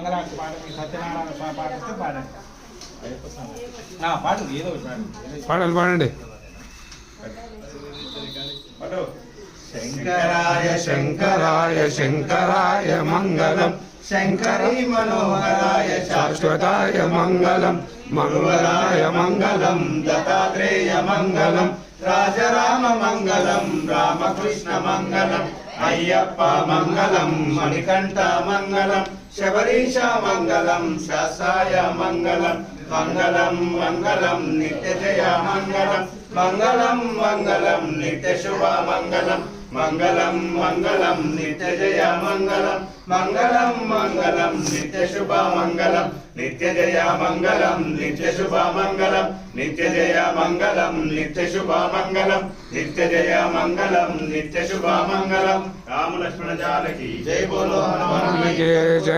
మంగళారతి పాట మీ సత్యనారాయణ స్వామి పాట వస్తే పాడండి. పాడు ఏదో పాడాలి పాడండి. శంకరాయ శంకరాయ శంకరాయ మంగళం శంకరీ మనోహరాయ శాశ్వతాయ మంగళం మంగళాయ మంగళం దత్తాత్రేయ మంగళం రాజరామ మంగళం రామకృష్ణ మంగళం అయ్యప్ప మంగళం మణికంఠ మంగళం శబరీష మంగళం శాస్త్రాయ మంగళం మంగళం మంగళం నిత్య జయ మంగళం మంగళం మంగళం నిత్య శుభ మంగళం మంగళం మంగళం నిత్య జయ మంగళం మంగళం మంగళం నిత్య శుభ మంగళం నిత్య జయ మంగళం నిత్య శుభ మంగళం నిత్య జయ మంగళం నిత్య శుభ మంగళం నిత్య జయ మంగళం నిత్య శుభ మంగళం రామ లక్ష్మణ జానకి జై బోలో హనుమాన్.